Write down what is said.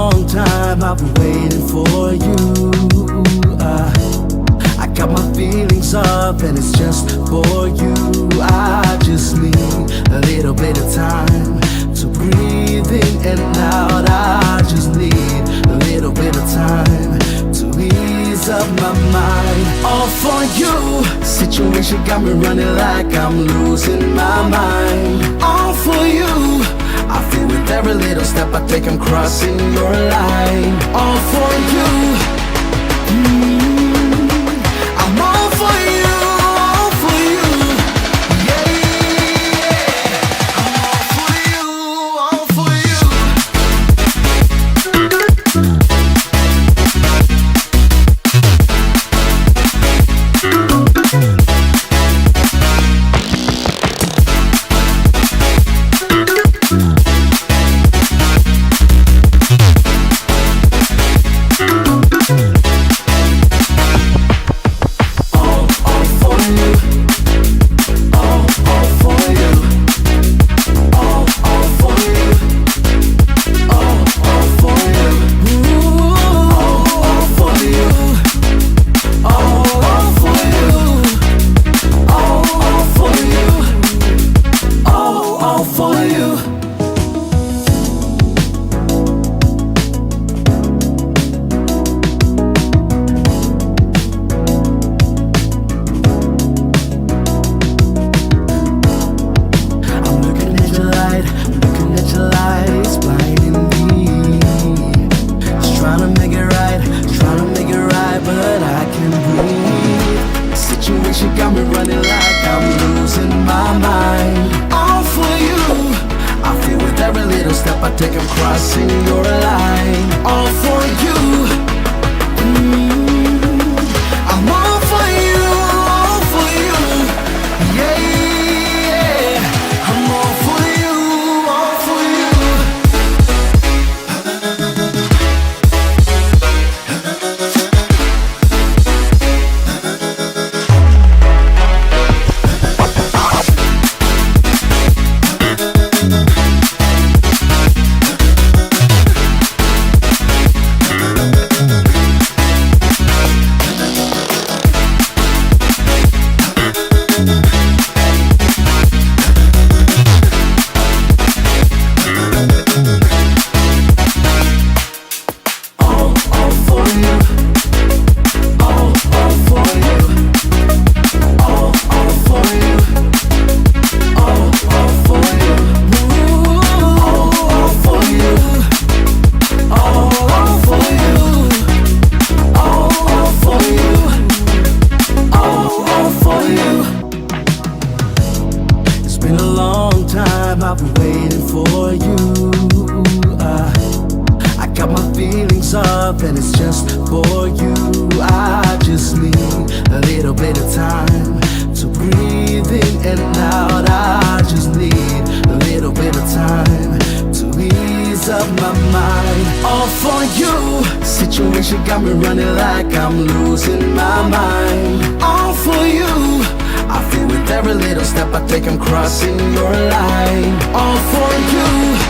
long time I've been waiting for you. I got my feelings up and it's just for you. I just need a little bit of time to breathe in and out. I just need a little bit of time to ease up my mind. All for you. Situation got me running like I'm losing my mind. All for you. I feel with every little step I take I'm crossing your line. All for you. I'm all for you, all for you. Yeah, yeah. I'm all for you, all for you. I take I'm crossing your line. All for you. I'm all for you, all for you. Yeah, yeah. I'm all for you, all for you. I've been waiting for you. I got my feelings up and it's just for you. I just need a little bit of time to breathe in and out. I just need a little bit of time to ease up my mind. All for you. Situation got me running like I'm losing my mind. All for you. I feel with every little step I take I'm crossing your line. All for you.